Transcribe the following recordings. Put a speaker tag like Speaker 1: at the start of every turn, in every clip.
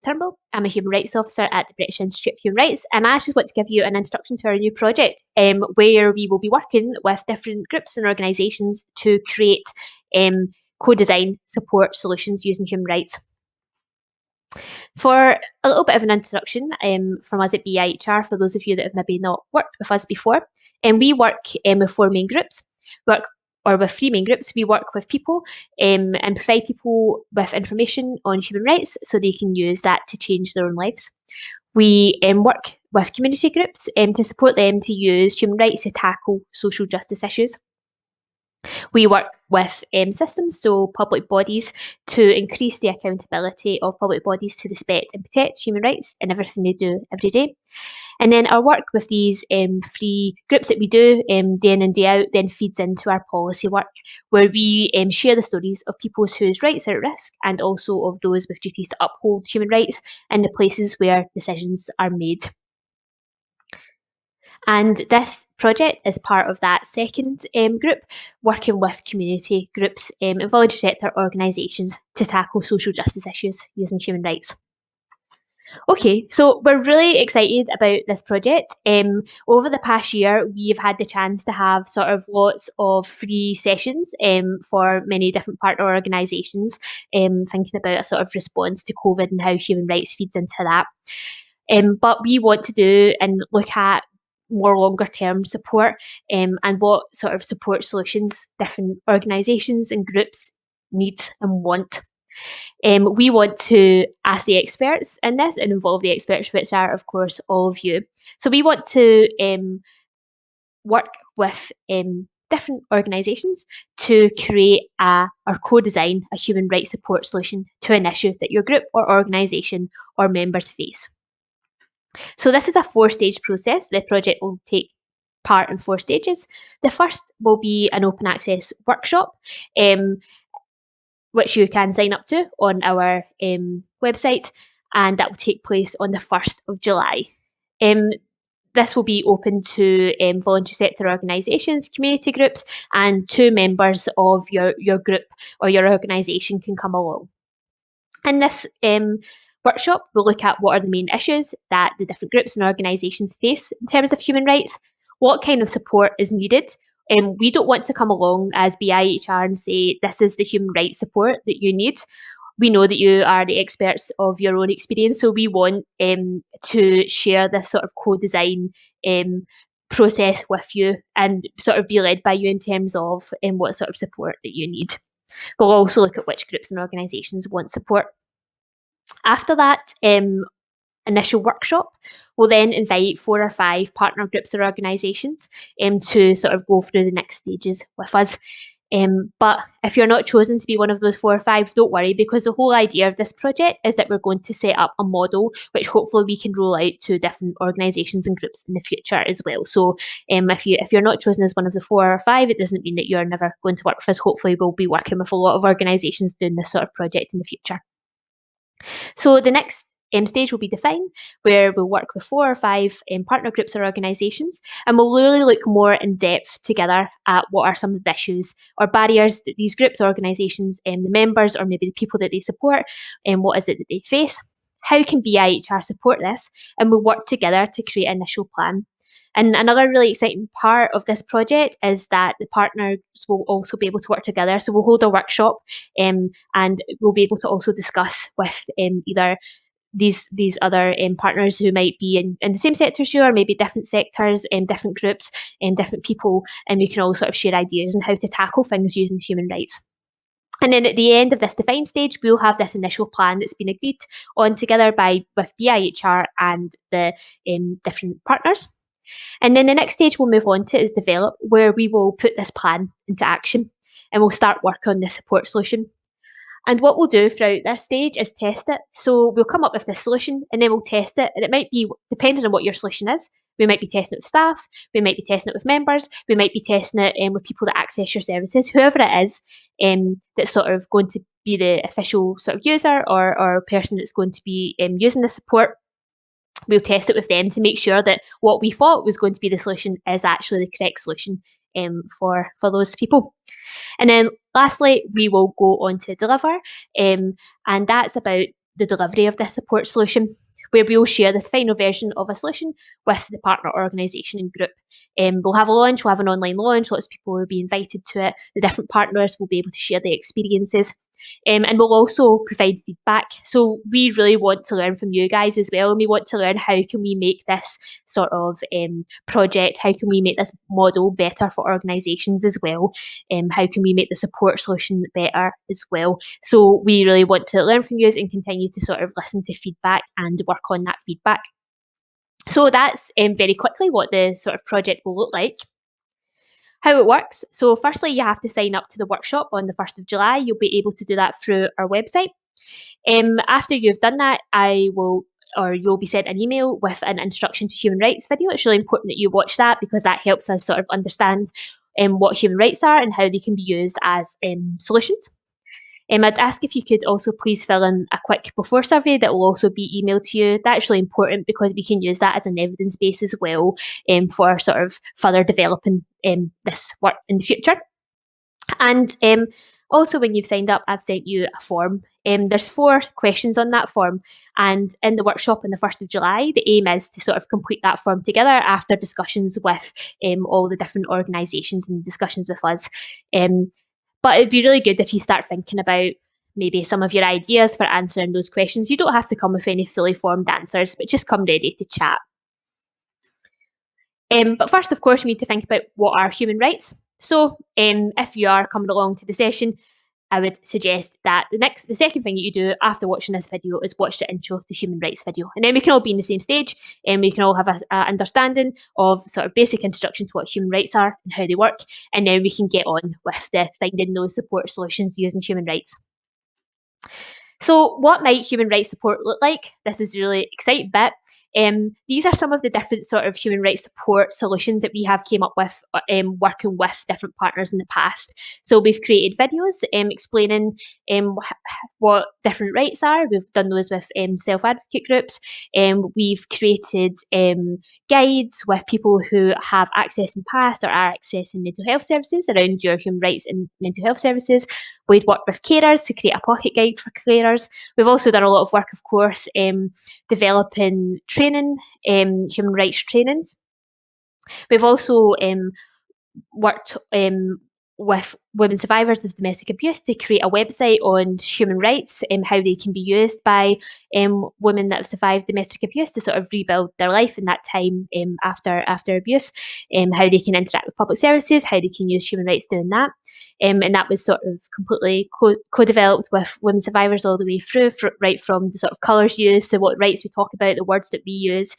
Speaker 1: Turnbull. I'm a Human Rights Officer at the British Institute of Human Rights, and I just want to give you an introduction to our new project where we will be working with different groups and organisations to create co-design support solutions using human rights. For a little bit of an introduction from us at BIHR, for those of you that have maybe not worked with us before, we work with four main groups. With three main groups. We work with people and provide people with information on human rights so they can use that to change their own lives. We work with community groups to support them to use human rights to tackle social justice issues. We work with systems, so public bodies, to increase the accountability of public bodies to respect and protect human rights in everything they do every day. And then our work with these three groups that we do day in and day out then feeds into our policy work, where we share the stories of people whose rights are at risk and also of those with duties to uphold human rights in the places where decisions are made. And this project is part of that second group, working with community groups and voluntary sector organisations to tackle social justice issues using human rights. Okay, so we're really excited about this project. Over the past year, we've had the chance to have sort of lots of free sessions for many different partner organisations, thinking about a sort of response to COVID and how human rights feeds into that. But we want to do and look at more longer term support and what sort of support solutions different organisations and groups need and want. We want to ask the experts in this and involve the experts, which are, of course, all of you. So we want to work with different organisations to create or co-design a human rights support solution to an issue that your group or organisation or members face. So this is a 4-stage process. The project will take part in 4 stages. The first will be an open access workshop, which you can sign up to on our website, and that will take place on the 1st of July. This will be open to voluntary sector organisations, community groups, and 2 members of your group or your organisation can come along. In this workshop, we'll look at what are the main issues that the different groups and organisations face in terms of human rights, what kind of support is needed. We don't want to come along as BIHR and say, this is the human rights support that you need. We know that you are the experts of your own experience, so we want to share this sort of co-design process with you and sort of be led by you in terms of what sort of support that you need. We'll also look at which groups and organisations want support. After that initial workshop, we'll then invite 4 or 5 partner groups or organisations to sort of go through the next stages with us. But if you're not chosen to be one of those 4 or 5, don't worry, because the whole idea of this project is that we're going to set up a model which hopefully we can roll out to different organisations and groups in the future as well. So if you're not chosen as one of the 4 or 5, it doesn't mean that you're never going to work with us. Hopefully we'll be working with a lot of organisations doing this sort of project in the future. So the next stage will be define, where we'll work with 4 or 5 partner groups or organisations, and we'll really look more in depth together at what are some of the issues or barriers that these groups, organisations, the members, or maybe the people that they support, and what is it that they face. How can BIHR support this? And we'll work together to create an initial plan. And another really exciting part of this project is that the partners will also be able to work together. So we'll hold a workshop and we'll be able to also discuss with either these other partners who might be in the same sector as you, or maybe different sectors, different groups, different people, and we can all sort of share ideas on how to tackle things using human rights. And then at the end of this define stage, we'll have this initial plan that's been agreed on together with BIHR and the different partners. And then the next stage we'll move on to is develop, where we will put this plan into action and we'll start work on the support solution. And what we'll do throughout this stage is test it. So we'll come up with this solution and then we'll test it. And it might be, depending on what your solution is, we might be testing it with staff, we might be testing it with members, we might be testing it with people that access your services, whoever it is that's sort of going to be the official sort of user or person that's going to be using the support. We'll test it with them to make sure that what we thought was going to be the solution is actually the correct solution for those people. And then lastly, we will go on to deliver, and that's about the delivery of this support solution, where we'll share this final version of a solution with the partner organisation and group. We'll have a launch, we'll have an online launch, lots of people will be invited to it, the different partners will be able to share their experiences. And we'll also provide feedback. So we really want to learn from you guys as well, and we want to learn how can we make this sort of project, how can we make this model better for organisations as well, how can we make the support solution better as well. So we really want to learn from you and continue to sort of listen to feedback and work on that feedback. So that's very quickly what the sort of project will look like. How it works. So firstly, you have to sign up to the workshop on the 1st of July. You'll be able to do that through our website. After you've done that, you'll be sent an email with an introduction to human rights video. It's really important that you watch that because that helps us sort of understand what human rights are and how they can be used as solutions. I'd ask if you could also please fill in a quick before survey that will also be emailed to you. That's really important because we can use that as an evidence base as well for sort of further developing this work in the future. And also, when you've signed up, I've sent you a form. There's 4 questions on that form, and in the workshop on the 1st of July, the aim is to sort of complete that form together after discussions with all the different organisations and discussions with us. But it'd be really good if you start thinking about maybe some of your ideas for answering those questions. You don't have to come with any fully formed answers, but just come ready to chat. But first, of course, we need to think about what are human rights. So if you are coming along to the session, I would suggest that the second thing that you do after watching this video is watch the intro to human rights video. And then we can all be in the same stage and we can all have a understanding of sort of basic introduction to what human rights are and how they work. And then we can get on with the finding those support solutions using human rights. So what might human rights support look like? This is a really exciting bit. These are some of the different sort of human rights support solutions that we have came up with working with different partners in the past. So we've created videos explaining what different rights are. We've done those with self-advocate groups. We've created guides with people who have access in the past or are accessing mental health services around your human rights and mental health services. We'd worked with carers to create a pocket guide for carers. We've also done a lot of work, of course, developing training, human rights trainings. We've also worked with women survivors of domestic abuse to create a website on human rights and how they can be used by women that have survived domestic abuse to sort of rebuild their life in that time after abuse, how they can interact with public services, how they can use human rights doing that. And that was sort of completely co-developed with women survivors all the way through, right from the sort of colours used to what rights we talk about, the words that we use.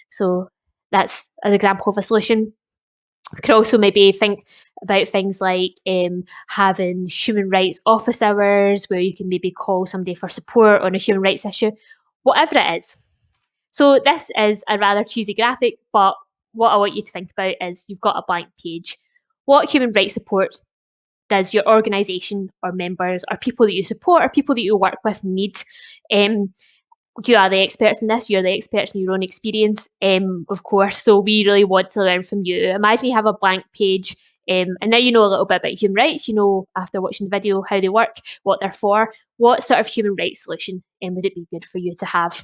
Speaker 1: So that's an example of a solution. We could also maybe think about things like having human rights office hours where you can maybe call somebody for support on a human rights issue, whatever it is. So this is a rather cheesy graphic, but what I want you to think about is you've got a blank page. What human rights support does your organisation or members or people that you support or people that you work with need? You are the experts in this, you're the experts in your own experience, of course. So we really want to learn from you. Imagine you have a blank page, and now you know a little bit about human rights. You know, after watching the video, how they work, what they're for. What sort of human rights solution would it be good for you to have?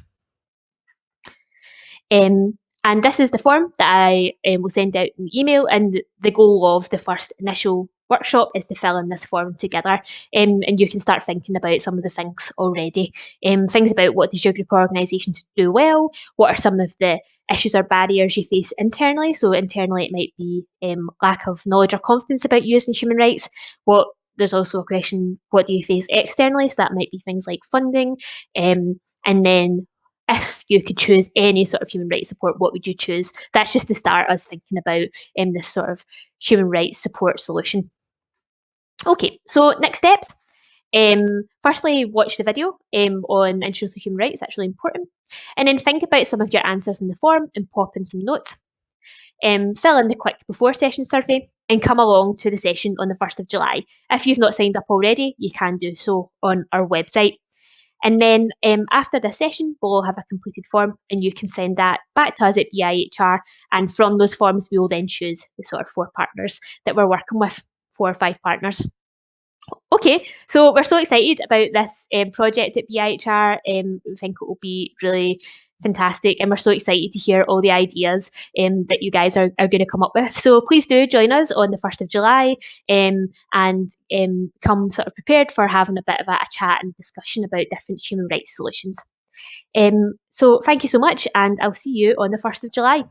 Speaker 1: And this is the form that I will send out in the email. And the goal of the first initial workshop is to fill in this form together. And you can start thinking about some of the things already. Things about what does your group or organisation do well? What are some of the issues or barriers you face internally? So internally, it might be lack of knowledge or confidence about using human rights. There's also a question, what do you face externally? So that might be things like funding. And then if you could choose any sort of human rights support, what would you choose? That's just to start us thinking about this sort of human rights support solution. Okay, so next steps. Firstly, watch the video on Intro to Human Rights. That's really important. And then think about some of your answers in the form and pop in some notes. Fill in the quick before session survey and come along to the session on the 1st of July. If you've not signed up already, you can do so on our website. And then after this session, we'll have a completed form and you can send that back to us at BIHR. And from those forms, we will then choose the sort of 4 partners that we're working with, 4 or 5 partners. Okay, so we're so excited about this project at BIHR. We think it will be really fantastic, and we're so excited to hear all the ideas that you guys are going to come up with. So please do join us on the 1st of July and come sort of prepared for having a bit of a chat and discussion about different human rights solutions. So thank you so much, and I'll see you on the 1st of July.